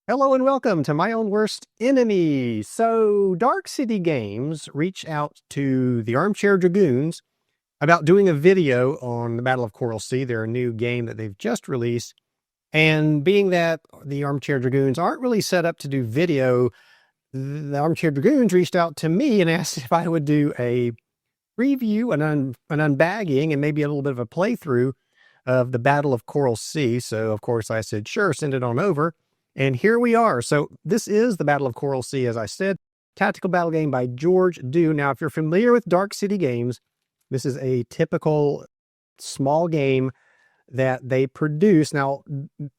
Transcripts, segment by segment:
Hello and welcome to My Own Worst Enemy. So, Dark City Games reached out to the Armchair Dragoons about doing a video on the Battle of Coral Sea, their new game that they've just released. And being that the Armchair Dragoons aren't really set up to do video, the Armchair Dragoons reached out to me and asked if I would do a preview, an unbagging, and maybe a little bit of a playthrough of the Battle of Coral Sea. So, of course, I said, sure, send it on over. And here we are. So this is the Battle of Coral Sea, as I said, tactical battle game by George Dew. Now, if you're familiar with Dark City Games, this is a typical small game that they produce. Now,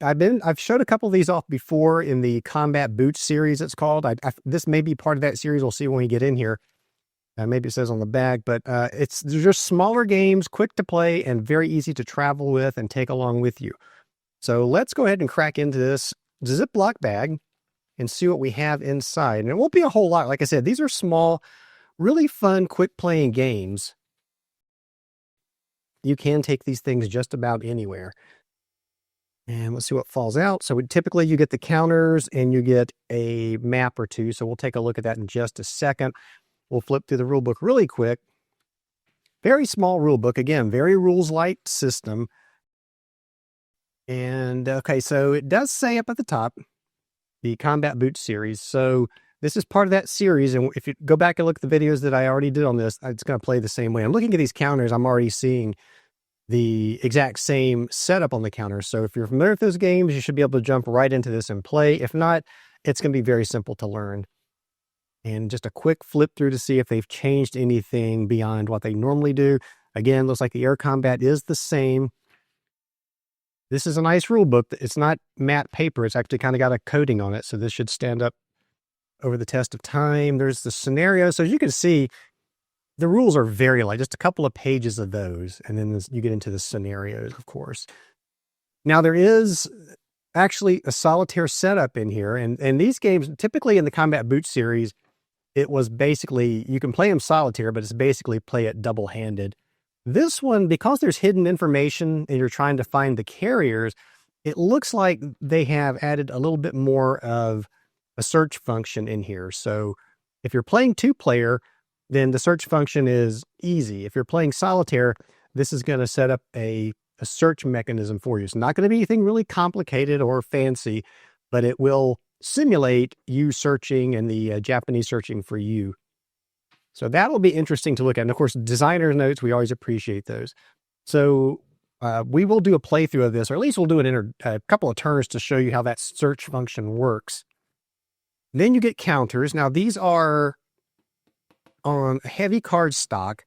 I've showed a couple of these off before in the Combat Boots series, it's called. This may be part of that series. We'll see when we get in here. Maybe it says on the back, but they're just smaller games, quick to play, and very easy to travel with and take along with you. So let's go ahead and crack into this Ziploc bag and see what we have inside. And it won't be a whole lot. Like I said, these are small, really fun, quick playing games. You can take these things just about anywhere. And let's see what falls out. So typically you get the counters and you get a map or two. So we'll take a look at that in just a second. We'll flip through the rule book really quick. Very small rule book. Again, very rules light system. And okay, so it does say up at the top, the Combat Boots series. So this is part of that series. And if you go back and look at the videos that I already did on this, it's going to play the same way. I'm looking at these counters. I'm already seeing the exact same setup on the counter. So if you're familiar with those games, you should be able to jump right into this and play. If not, it's going to be very simple to learn. And just a quick flip through to see if they've changed anything beyond what they normally do. Again, looks like the air combat is the same. This is a nice rule book. It's not matte paper. It's actually kind of got a coating on it. So this should stand up over the test of time. There's the scenario. So as you can see, the rules are very light, just a couple of pages of those. And then you get into the scenarios, of course. Now there is actually a solitaire setup in here. And these games, typically in the Combat Boots series, it was basically, you can play them solitaire, but it's basically play it double-handed. This one, because there's hidden information and you're trying to find the carriers, it looks like they have added a little bit more of a search function in here. So if you're playing two-player, then the search function is easy. If you're playing solitaire, this is going to set up a search mechanism for you. It's not going to be anything really complicated or fancy, but it will simulate you searching and the Japanese searching for you. So that'll be interesting to look at. And of course, designer's notes, we always appreciate those. So we will do a playthrough of this, or at least we'll do a couple of turns to show you how that search function works. Then you get counters. Now these are on heavy card stock,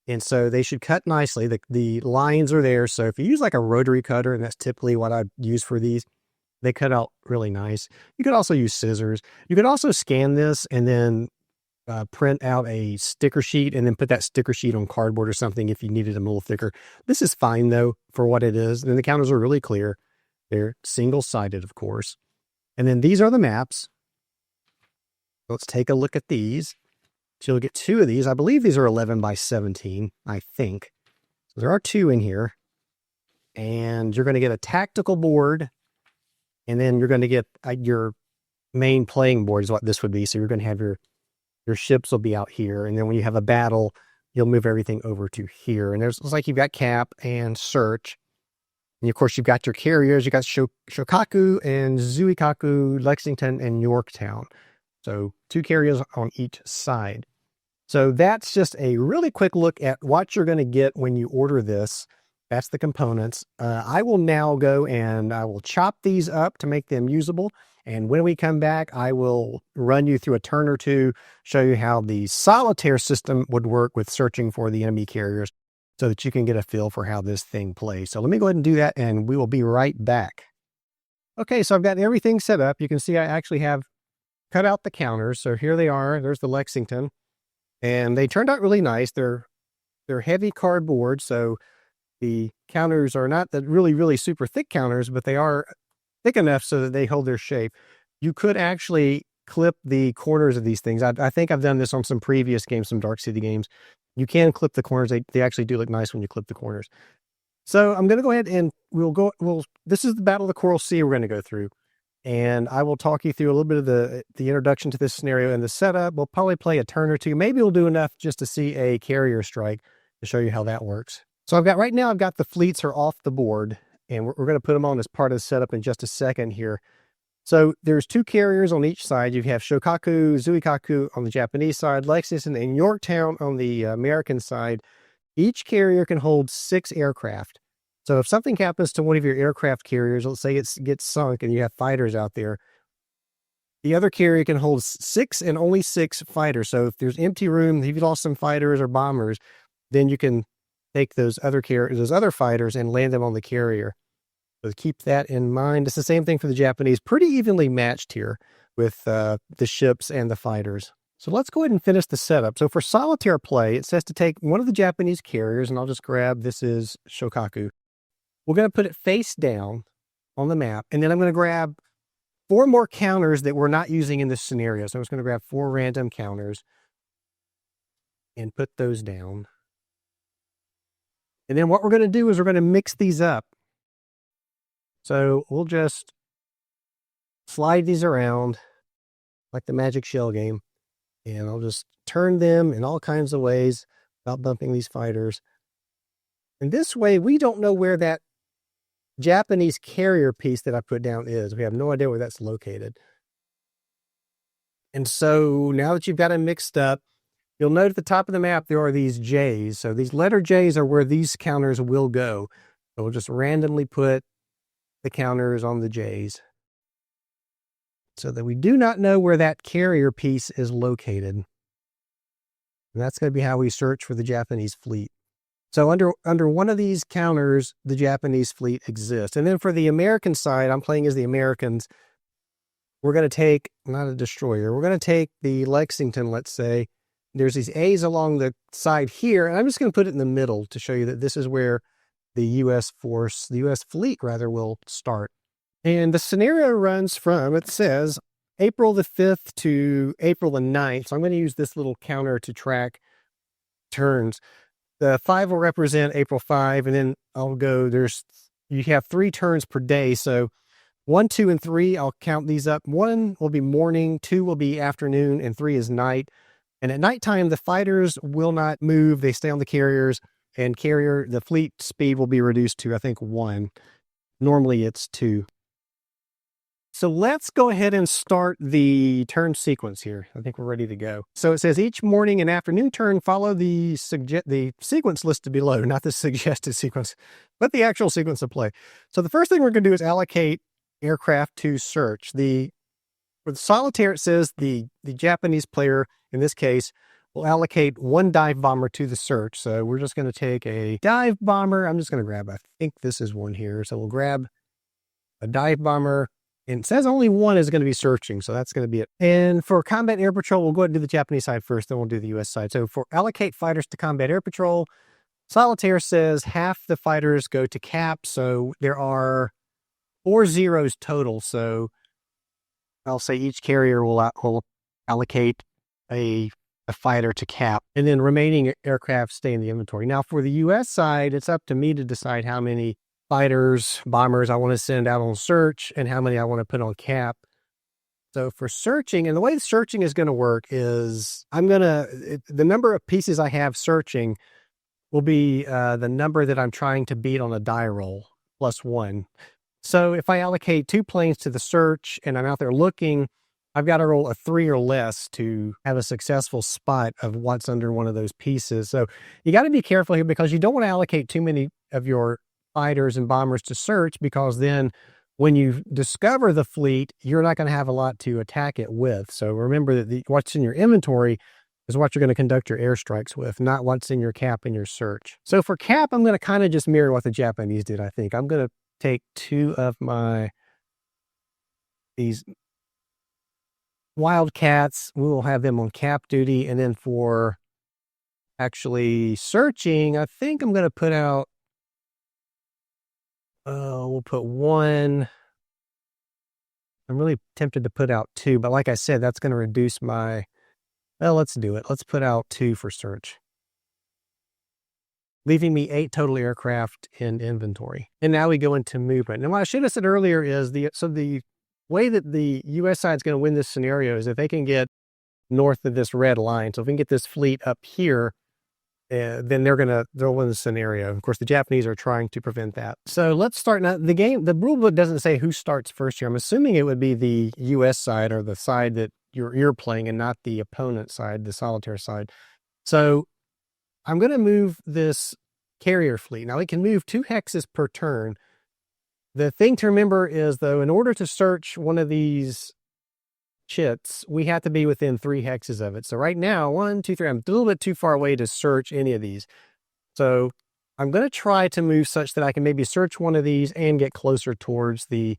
and so they should cut nicely. The lines are there. So if you use like a rotary cutter, and that's typically what I use for these, they cut out really nice. You could also use scissors. You could also scan this and then print out a sticker sheet and then put that sticker sheet on cardboard or something if you needed them a little thicker. This is fine though for what it is. And the counters are really clear. They're single-sided, of course. And then these are the maps. Let's take a look at these. So you'll get two of these. I believe these are 11 by 17, I think. So there are two in here. And you're going to get a tactical board. And then you're going to get your main playing board is what this would be. So you're going to have your ships will be out here. And then when you have a battle, you'll move everything over to here. And it's like you've got cap and search. And of course, you've got your carriers. You got Shokaku and Zuikaku, Lexington and Yorktown. So two carriers on each side. So that's just a really quick look at what you're going to get when you order this. That's the components. I will now go and I will chop these up to make them usable. And when we come back, I will run you through a turn or two, show you how the solitaire system would work with searching for the enemy carriers so that you can get a feel for how this thing plays. So let me go ahead and do that and we will be right back. Okay, so I've got everything set up. You can see I actually have cut out the counters. So here they are. There's the Lexington. And they turned out really nice. They're heavy cardboard, so the counters are not the really, really super thick counters, but they are thick enough so that they hold their shape. You could actually clip the corners of these things. I think I've done this on some previous games, some Dark City games. You can clip the corners. They actually do look nice when you clip the corners. So I'm going to go ahead and this is the Battle of the Coral Sea we're going to go through. And I will talk you through a little bit of the introduction to this scenario and the setup. We'll probably play a turn or two. Maybe we'll do enough just to see a carrier strike to show you how that works. So right now I've got the fleets are off the board, and we're going to put them on as part of the setup in just a second here. So there's 2 carriers on each side. You have Shokaku, Zuikaku on the Japanese side, Lexington and Yorktown on the American side. Each carrier can hold 6 aircraft. So if something happens to one of your aircraft carriers, let's say it gets sunk and you have fighters out there, the other carrier can hold 6 and only 6 fighters. So if there's empty room, if you lost some fighters or bombers, then you can take those other fighters and land them on the carrier. So keep that in mind. It's the same thing for the Japanese. Pretty evenly matched here with the ships and the fighters. So let's go ahead and finish the setup. So for solitaire play, it says to take one of the Japanese carriers, and I'll just grab, this is Shokaku. We're going to put it face down on the map, and then I'm going to grab 4 more counters that we're not using in this scenario. So I'm just going to grab 4 random counters and put those down. And then what we're going to do is we're going to mix these up. So we'll just slide these around like the magic shell game, and I'll just turn them in all kinds of ways without bumping these fighters. And this way, we don't know where that Japanese carrier piece that I put down is. We have no idea where that's located. And so now that you've got them mixed up, you'll note at the top of the map, there are these J's. So these letter J's are where these counters will go. So we'll just randomly put the counters on the J's so that we do not know where that carrier piece is located. And that's going to be how we search for the Japanese fleet. So under one of these counters, the Japanese fleet exists. And then for the American side, I'm playing as the Americans. We're going to take, not a destroyer, we're going to take the Lexington, let's say. There's these A's along the side here, and I'm just going to put it in the middle to show you that this is where the U.S. fleet will start. And the scenario runs from, it says, April the 5th to April the 9th. So I'm going to use this little counter to track turns. The 5 will represent April 5, and then I'll go, you have 3 turns per day. So 1, 2, and 3, I'll count these up. 1 will be morning, 2 will be afternoon, and 3 is night. And at nighttime, the fighters will not move. They stay on the carriers, and the fleet speed will be reduced to, I think, 1. Normally it's 2. So let's go ahead and start the turn sequence here. I think we're ready to go. So it says each morning and afternoon turn, follow the sequence listed below, not the suggested sequence, but the actual sequence of play. So the first thing we're going to do is allocate aircraft to search. For the solitaire, it says the Japanese player, in this case, will allocate 1 dive bomber to the search. So we're just going to take a dive bomber. I'm just going to grab, I think this is one here. So we'll grab a dive bomber. And it says only 1 is going to be searching, so that's going to be it. And for combat air patrol, we'll go ahead and do the Japanese side first, then we'll do the U.S. side. So for allocate fighters to combat air patrol, solitaire says half the fighters go to cap. So there are 4 zeros total. So I'll say each carrier will allocate a fighter to cap, and then remaining aircraft stay in the inventory. Now for the U.S. side, it's up to me to decide how many fighters, bombers I want to send out on search and how many I want to put on cap. So for searching, and the way searching is going to work is the number of pieces I have searching will be the number that I'm trying to beat on a die roll plus 1. So if I allocate 2 planes to the search and I'm out there looking, I've got to roll a 3 or less to have a successful spot of what's under one of those pieces. So you got to be careful here because you don't want to allocate too many of your fighters and bombers to search, because then when you discover the fleet, you're not going to have a lot to attack it with. So remember that what's in your inventory is what you're going to conduct your airstrikes with, not what's in your cap and your search. So for cap, I'm going to kind of just mirror what the Japanese did, I think. I'm going to take 2 of these Wildcats. We will have them on cap duty. And then for actually searching, I think I'm going to put out, we'll put 1. I'm really tempted to put out 2, but like I said, that's going to reduce my, well, let's do it. Let's put out 2 for search, leaving me 8 total aircraft in inventory. And now we go into movement. And what I should have said earlier is the way that the U.S. side is going to win this scenario is if they can get north of this red line. So if we can get this fleet up here, then they'll win the scenario. Of course, the Japanese are trying to prevent that. So let's start now. The game, the rule book doesn't say who starts first here. I'm assuming it would be the U.S. side or the side that you're playing and not the opponent side, the solitaire side. So I'm going to move this carrier fleet. Now it can move 2 hexes per turn. The thing to remember is, though, in order to search one of these chits, we have to be within 3 hexes of it. So right now, 1, 2, 3, I'm a little bit too far away to search any of these. So I'm going to try to move such that I can maybe search one of these and get closer towards the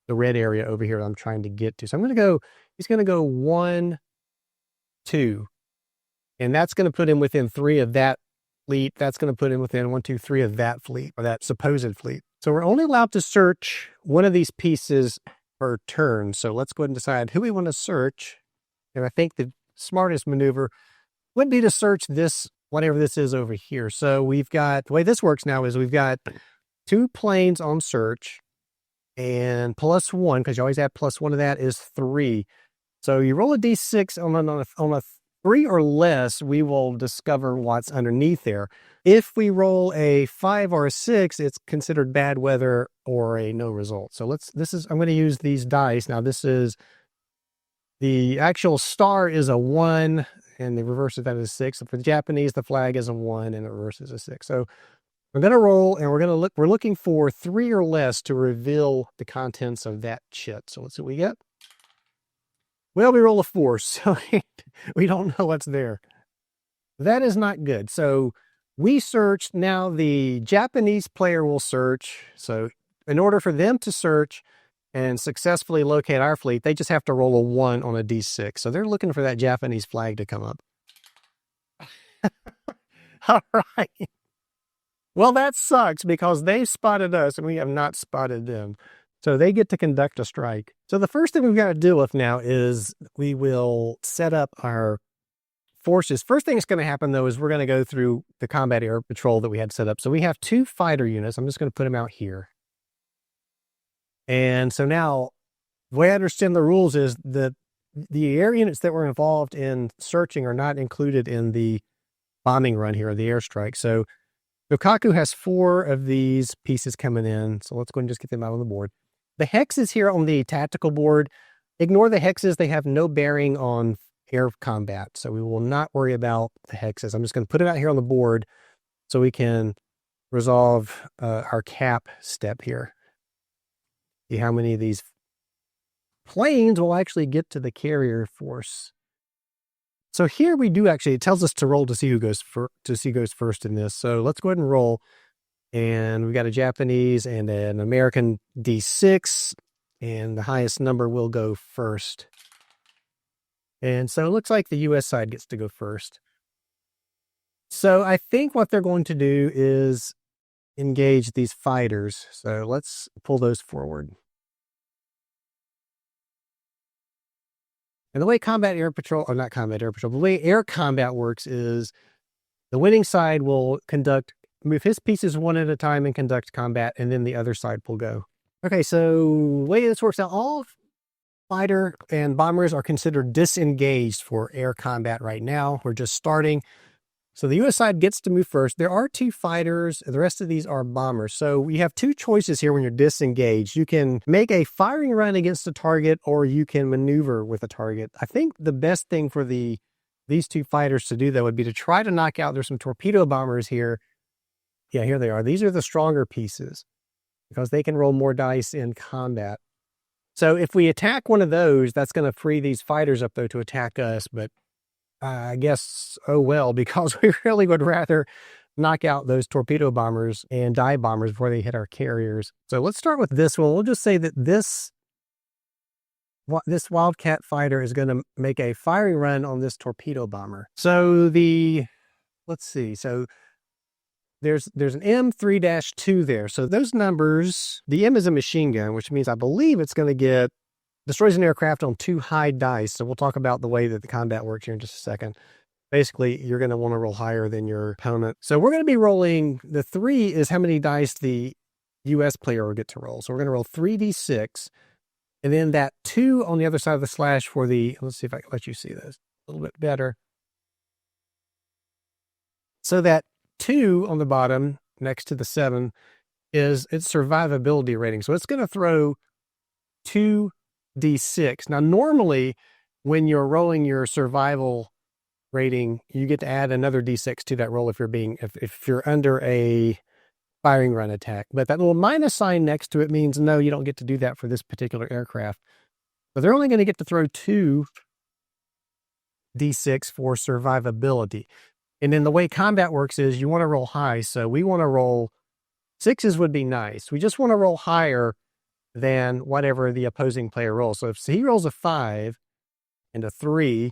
red area over here that I'm trying to get to. So I'm going to go, he's going to go 1, 2, and that's going to put him within 3 of that fleet. That's going to put him within 1, 2, 3 of that fleet, or that supposed fleet. So we're only allowed to search one of these pieces per turn. So let's go ahead and decide who we want to search. And I think the smartest maneuver would be to search this, whatever this is over here. So we've got, the way this works now is we've got 2 planes on search and +1, because you always add +1 to that, is 3. So you roll a d6 on a 3 or less, we will discover what's underneath there. If we roll a 5 or a 6, it's considered bad weather or a no result. So I'm going to use these dice. Now this is, the actual star is a 1 and the reverse of that is 6. So for the Japanese, the flag is a 1 and the reverse is a 6. So we're going to roll and we're looking for 3 or less to reveal the contents of that chit. So let's see what we get. Well, we roll a 4, so we don't know what's there. That is not good. So we searched. Now the Japanese player will search. So in order for them to search and successfully locate our fleet, they just have to roll a 1 on a d6. So they're looking for that Japanese flag to come up. All right. Well, that sucks because they spotted us and we have not spotted them. So they get to conduct a strike. So the first thing we've got to deal with now is we will set up our forces. First thing that's going to happen, though, is we're going to go through the combat air patrol that we had set up. So we have 2 fighter units. I'm just going to put them out here. And so now, the way I understand the rules is that the air units that were involved in searching are not included in the bombing run here, or the airstrike. So Lukaku has 4 of these pieces coming in. So let's go and just get them out on the board. The hexes here on the tactical board, ignore the hexes. They have no bearing on air combat. So we will not worry about the hexes. I'm just going to put it out here on the board so we can resolve our cap step here. See how many of these planes will actually get to the carrier force. So here we do actually, it tells us to roll to see who goes first in this. So let's go ahead and roll. And we've got a Japanese and an American D6, and the highest number will go first. And so it looks like the U.S. side gets to go first. So I think what they're going to do is engage these fighters. So let's pull those forward. And the way combat air patrol, or not combat air patrol, the way air combat works is the winning side will move his pieces 1 at a time and conduct combat, and then the other side will go. Okay, so the way this works out, all fighter and bombers are considered disengaged for air combat right now. We're just starting. So the U.S. side gets to move first. There are 2 fighters. The rest of these are bombers. So we have 2 choices here when you're disengaged. You can make a firing run against a target, or you can maneuver with a target. I think the best thing for these 2 fighters to do, though, would be to try to knock out, there's some torpedo bombers here. Yeah, here they are. These are the stronger pieces because they can roll more dice in combat. So if we attack one of those, that's going to free these fighters up, though, to attack us. But I guess, oh well, because we really would rather knock out those torpedo bombers and dive bombers before they hit our carriers. So let's start with this one. We'll just say that this Wildcat fighter is going to make a firing run on this torpedo bomber. So let's see. So there's an M3-2 there. So those numbers, the M is a machine gun, which means I believe it's going to destroys an aircraft on 2 high dice. So we'll talk about the way that the combat works here in just a second. Basically, you're going to want to roll higher than your opponent. So we're going to be rolling, the 3 is how many dice the U.S. player will get to roll. So we're going to roll 3d6. And then that 2 on the other side of the slash for the, let's see if I can let you see this a little bit better. So that 2 on the bottom next to the 7 is its survivability rating. So it's going to throw 2d6. Now, normally when you're rolling your survival rating, you get to add another d6 to that roll if you're under a firing run attack. But that little minus sign next to it means no, you don't get to do that for this particular aircraft. So they're only going to get to throw 2d6 for survivability. And then the way combat works is you want to roll high. So we want to roll 6s would be nice. We just want to roll higher than whatever the opposing player rolls. So if he rolls a 5 and a 3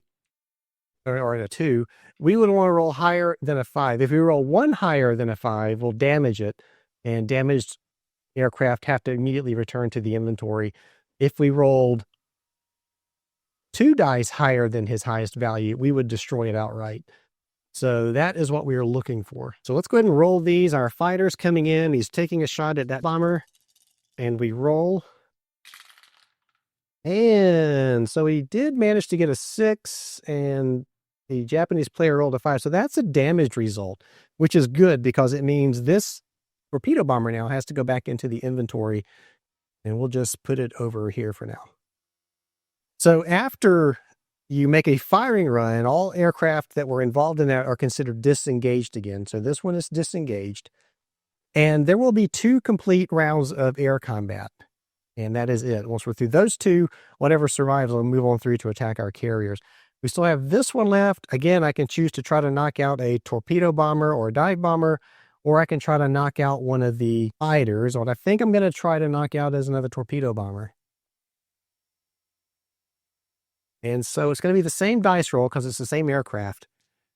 or a 2, we would want to roll higher than a 5. If we roll 1 higher than a 5, we'll damage it, and damaged aircraft have to immediately return to the inventory. If we rolled 2 dice higher than his highest value, we would destroy it outright. So that is what we are looking for. So let's go ahead and roll these. Our fighter's coming in. He's taking a shot at that bomber. And we roll. And so he did manage to get a 6. And the Japanese player rolled a 5. So that's a damaged result, which is good because it means this torpedo bomber now has to go back into the inventory. And we'll just put it over here for now. So after you make a firing run, all aircraft that were involved in that are considered disengaged again. So this one is disengaged. And there will be 2 complete rounds of air combat. And that is it. Once we're through those 2, whatever survives will move on through to attack our carriers. We still have this one left. Again, I can choose to try to knock out a torpedo bomber or a dive bomber, or I can try to knock out one of the fighters. What I think I'm going to try to knock out is another torpedo bomber. And so it's going to be the same dice roll because it's the same aircraft.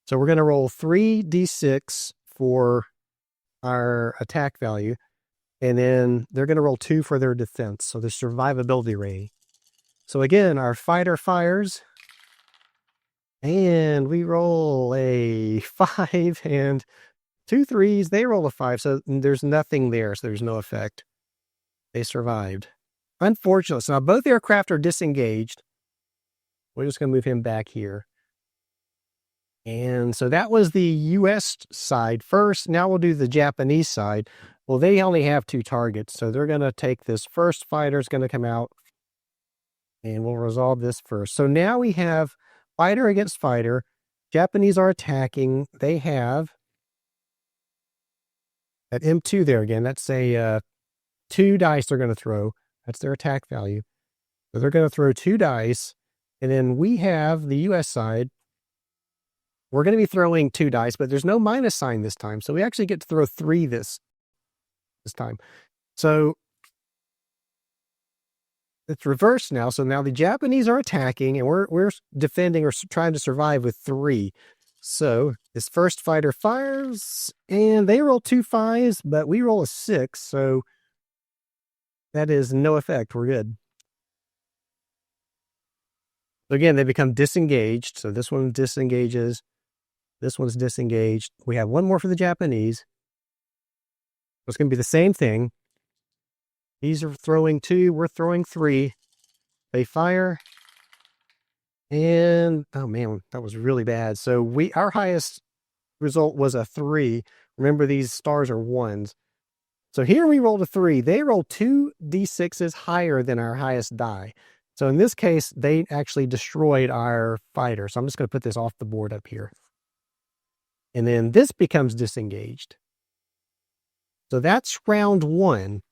So we're going to roll 3d6 for our attack value. And then they're going to roll 2 for their defense. So the survivability rating. So again, our fighter fires. And we roll a 5 and 2 3s. They roll a 5. So there's nothing there. So there's no effect. They survived. Unfortunately. So now both aircraft are disengaged. We're just going to move him back here. And so that was the U.S. side first. Now we'll do the Japanese side. Well, they only have 2 targets. So they're going to take this first fighter is going to come out. And we'll resolve this first. So now we have fighter against fighter. Japanese are attacking. They have at M2 there again. That's a 2 dice they're going to throw. That's their attack value. So they're going to throw 2 dice. And then we have the U.S. side. We're going to be throwing 2 dice, but there's no minus sign this time. So we actually get to throw 3 this time. So it's reversed now. So now the Japanese are attacking and we're defending or trying to survive with 3. So this first fighter fires and they roll 2 5s, but we roll a 6. So that is no effect. We're good. Again, they become disengaged. So this one disengages. This one's disengaged. We have 1 more for the Japanese. It's going to be the same thing. These are throwing 2. We're throwing 3. They fire. And, oh man, that was really bad. So our highest result was a 3. Remember, these stars are 1s. So here we rolled a 3. They rolled 2 d6s higher than our highest die. So in this case, they actually destroyed our fighter. So I'm just going to put this off the board up here. And then this becomes disengaged. So that's round 1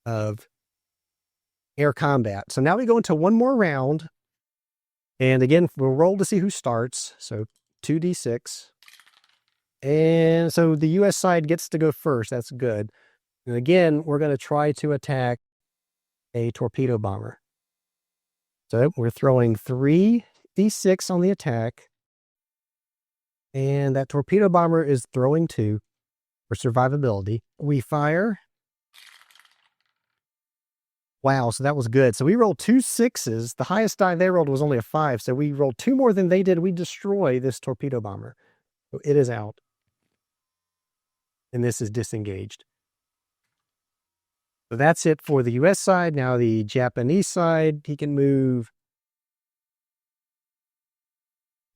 of air combat. So now we go into 1 more round. And again, we'll roll to see who starts. So 2d6. And so the U.S. side gets to go first. That's good. And again, we're going to try to attack a torpedo bomber. So we're throwing 3d6 on the attack. And that torpedo bomber is throwing 2 for survivability. We fire. Wow, so that was good. So we rolled 2 6s. The highest die they rolled was only a 5. So we rolled 2 more than they did. We destroy this torpedo bomber. So it is out. And this is disengaged. So that's it for the US side. Now the Japanese side, he can move.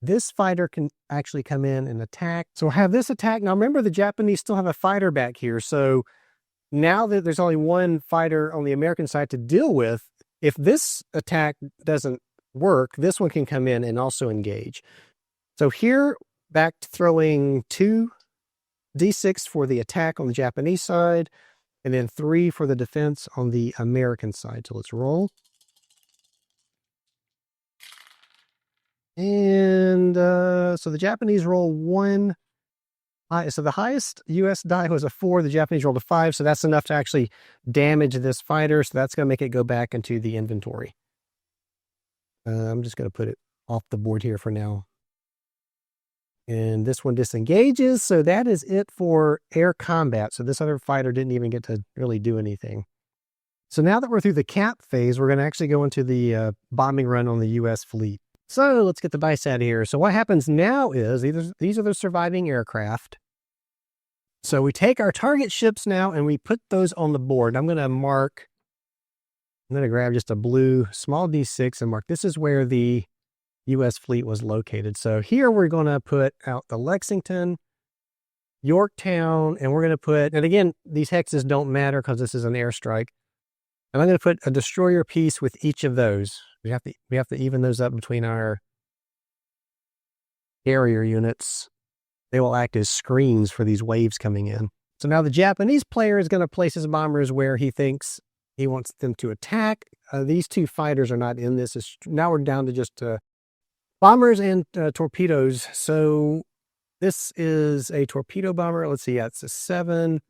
This fighter can actually come in and attack. So we'll have this attack. Now remember, the Japanese still have a fighter back here. So now that there's only one fighter on the American side to deal with, if this attack doesn't work, this one can come in and also engage. So here, back to throwing 2d6 for the attack on the Japanese side, and then 3 for the defense on the American side. So let's roll. And so the Japanese roll 1. So the highest US die was a 4. The Japanese rolled a 5. So that's enough to actually damage this fighter. So that's going to make it go back into the inventory. I'm just going to put it off the board here for now. And this one disengages. So that is it for air combat. So this other fighter didn't even get to really do anything. So now that we're through the cap phase, we're going to actually go into the bombing run on the US fleet. So let's get the dice out of here. So what happens now is these are the surviving aircraft. So we take our target ships now and we put those on the board. I'm going to grab just a blue small D6 and mark this is where the US fleet was located. So here we're going to put out the Lexington, Yorktown, and we're going to put, and again, these hexes don't matter because this is an airstrike. And I'm going to put a destroyer piece with each of those. We have to even those up between our carrier units. They will act as screens for these waves coming in. So now the Japanese player is going to place his bombers where he thinks he wants them to attack. These two fighters are not in this. Now we're down to just bombers and torpedoes. So this is a torpedo bomber. Let's see. Yeah, it's a 7.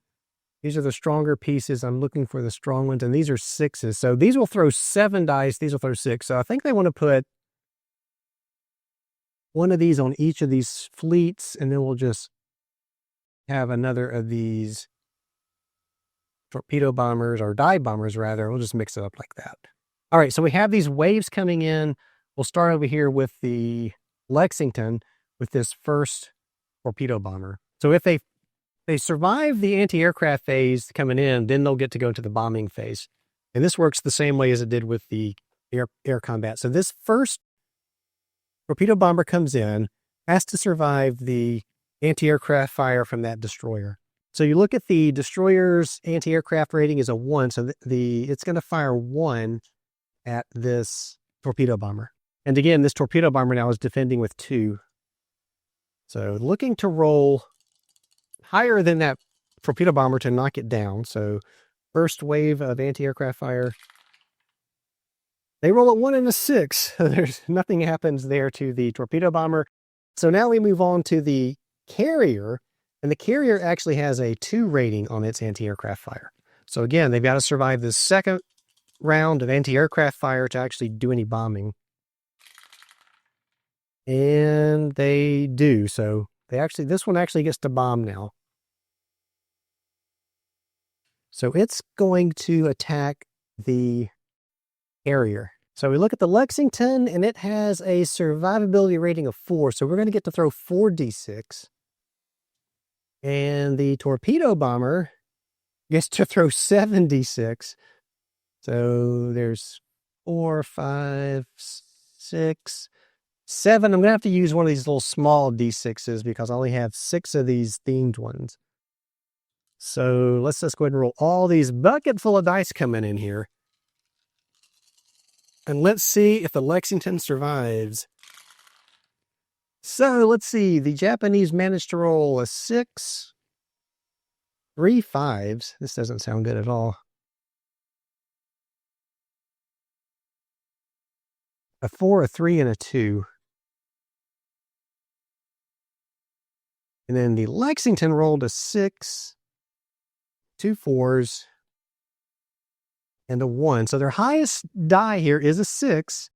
These are the stronger pieces. I'm looking for the strong ones, and these are 6s. So these will throw 7 dice. These will throw 6. So I think they want to put one of these on each of these fleets, and then we'll just have another of these torpedo bombers, or dive bombers rather. We'll just mix it up like that. All right, so we have these waves coming in. We'll start over here with the Lexington with this first torpedo bomber. So if they survive the anti-aircraft phase coming in, then they'll get to go into the bombing phase. And this works the same way as it did with the air combat. So this first torpedo bomber comes in, has to survive the anti-aircraft fire from that destroyer. So you look at the destroyer's anti-aircraft rating is a 1, so it's going to fire 1 at this torpedo bomber. And again, this torpedo bomber now is defending with 2. So looking to roll higher than that torpedo bomber to knock it down. So first wave of anti-aircraft fire. They roll a 1 and a 6. There's nothing happens there to the torpedo bomber. So now we move on to the carrier, and the carrier actually has a 2 rating on its anti-aircraft fire. So again, they've got to survive the second round of anti-aircraft fire to actually do any bombing. And they do. So this one actually gets to bomb now. So it's going to attack the carrier. So we look at the Lexington, and it has a survivability rating of 4. So we're going to get to throw 4d6. And the torpedo bomber gets to throw 7d6. So there's 4, 5, 6, 7. I'm going to have to use one of these little small d6s because I only have 6 of these themed ones. So let's just go ahead and roll all these bucket full of dice coming in here. And let's see if the Lexington survives. So let's see. The Japanese managed to roll a 6, 3 5s. This doesn't sound good at all. A 4, a 3, and a 2. And then the Lexington rolled a 6, 2 4s, and a 1. So their highest die here is a 6.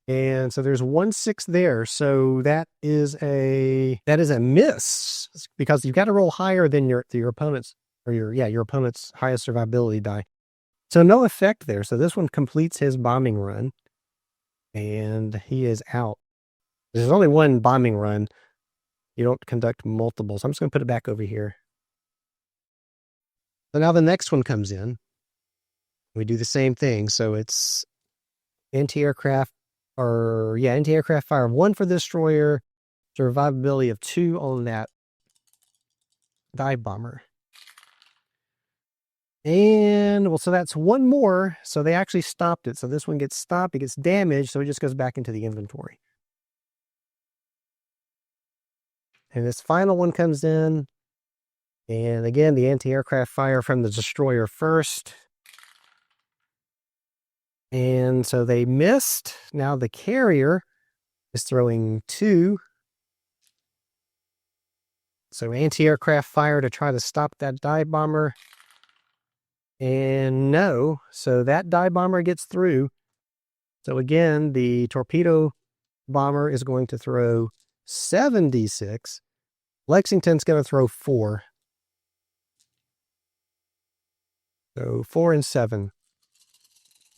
And so there's 1 6 there. So that is a miss because you've got to roll higher than your opponent's your opponent's highest survivability die. So no effect there. So this one completes his bombing run and he is out. There's only one bombing run. You don't conduct multiple. So I'm just going to put it back over here. So now the next one comes in. We do the same thing. So it's anti-aircraft fire of 1 for the destroyer, survivability of 2 on that dive bomber. And well, so that's 1 more. So they actually stopped it. So this one gets stopped, it gets damaged, so it just goes back into the inventory. And this final one comes in. And again, the anti-aircraft fire from the destroyer first. And so they missed. Now the carrier is throwing 2. So anti-aircraft fire to try to stop that dive bomber. And no, so that dive bomber gets through. So again, the torpedo bomber is going to throw 7d6. Lexington's going to throw 4. So 4 and 7.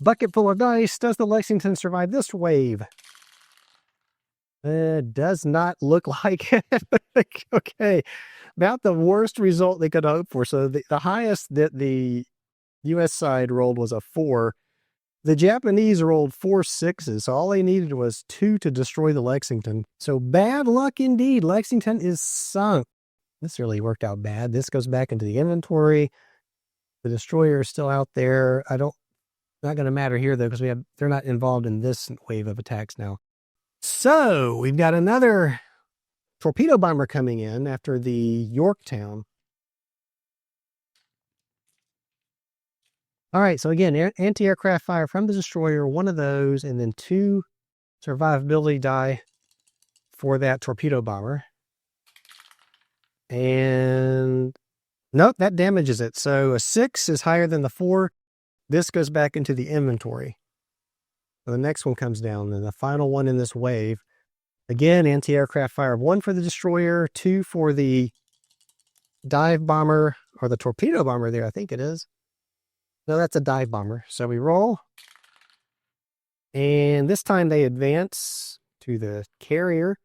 Bucket full of dice. Does the Lexington survive this wave? Does not look like it. Okay. About the worst result they could hope for. So the highest that the U.S. side rolled was a 4. The Japanese rolled 4 6s. So all they needed was 2 to destroy the Lexington. So bad luck indeed. Lexington is sunk. This really worked out bad. This goes back into the inventory. The destroyer is still out there. Not going to matter here though, because they're not involved in this wave of attacks now. So we've got another torpedo bomber coming in after the Yorktown. All right, so again, anti-aircraft fire from the destroyer, 1 of those, and then 2 survivability die for that torpedo bomber. And nope, that damages it. So a 6 is higher than the 4. This goes back into the inventory. So the next one comes down, and the final one in this wave. Again, anti-aircraft fire of 1 for the destroyer, 2 for the dive bomber, or the torpedo bomber there, I think it is. No, that's a dive bomber. So we roll. And this time they advance to the carrier.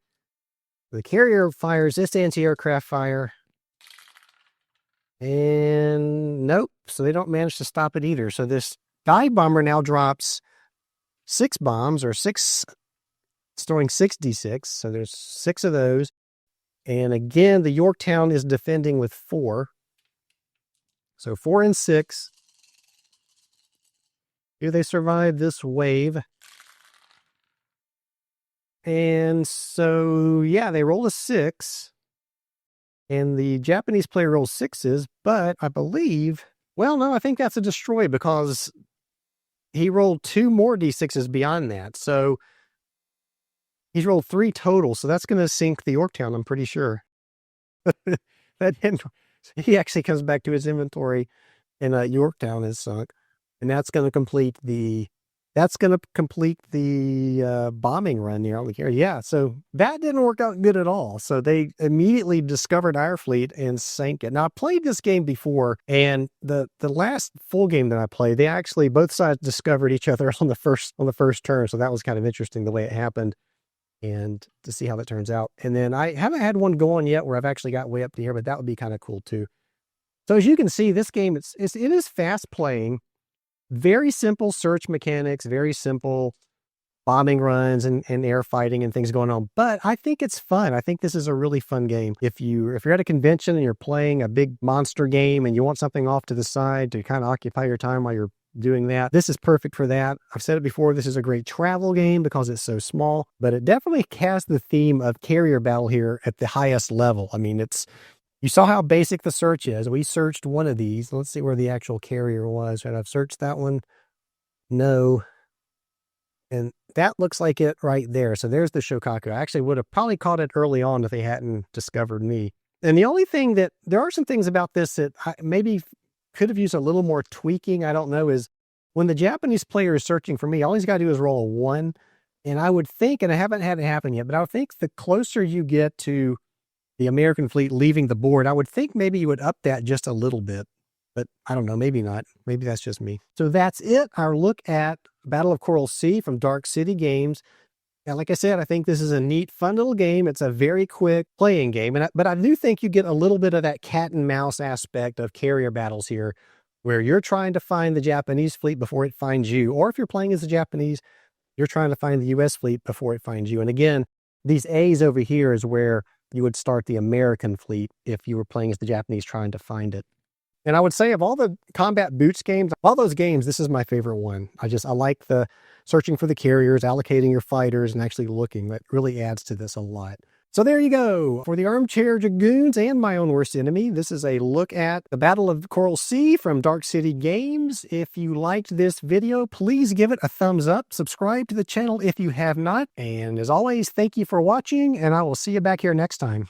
The carrier fires this anti-aircraft fire. And nope. So they don't manage to stop it either. So this dive bomber now drops 6 bombs, or 6, throwing 6d6. So there's 6 of those. And again, the Yorktown is defending with 4. So 4 and 6. Do they survive this wave? And so, yeah, they roll a 6. And the Japanese player rolls 6s, but I believe, well, no, I think that's a destroy because he rolled 2 more d6s beyond that. So he's rolled 3 total. So that's going to sink the Yorktown, I'm pretty sure. He actually comes back to his inventory, and Yorktown is sunk. And that's going to complete the bombing run near here. Yeah, so that didn't work out good at all. So they immediately discovered our fleet and sank it. Now I played this game before, and the last full game that I played, they actually both sides discovered each other on the first turn. So that was kind of interesting the way it happened, and to see how that turns out. And then I haven't had one go on yet where I've actually got way up to here, but that would be kind of cool too. So as you can see, this game it is fast playing. Very simple search mechanics, very simple bombing runs and air fighting and things going on. But I think it's fun. I think this is a really fun game. If you're at a convention and you're playing a big monster game and you want something off to the side to kind of occupy your time while you're doing that, this is perfect for that. I've said it before, this is a great travel game because it's so small, but it definitely has the theme of carrier battle here at the highest level. I mean, you saw how basic the search is. We searched one of these. Let's see where the actual carrier was. Right, I've searched that one. No. And that looks like it right there. So there's the Shokaku. I actually would have probably caught it early on if they hadn't discovered me. And the only thing there are some things about this that I maybe could have used a little more tweaking, I don't know, is when the Japanese player is searching for me, all he's got to do is roll a 1. And I would think, and I haven't had it happen yet, but I would think the closer you get to the American fleet leaving the board, I would think maybe you would up that just a little bit, but I don't know, maybe not. Maybe that's just me. So that's it. Our look at Battle of Coral Sea from Dark City Games. And like I said, I think this is a neat, fun little game. It's a very quick playing game, but I do think you get a little bit of that cat and mouse aspect of carrier battles here where you're trying to find the Japanese fleet before it finds you. Or if you're playing as the Japanese, you're trying to find the US fleet before it finds you. And again, these A's over here is where you would start the American fleet if you were playing as the Japanese trying to find it. And I would say of all the combat boots games, all those games, this is my favorite one. I like the searching for the carriers, allocating your fighters, and actually looking. That really adds to this a lot. So there you go. For the Armchair Dragoons and my own worst enemy, this is a look at the Battle of Coral Sea from Dark City Games. If you liked this video, please give it a thumbs up. Subscribe to the channel if you have not. And as always, thank you for watching, and I will see you back here next time.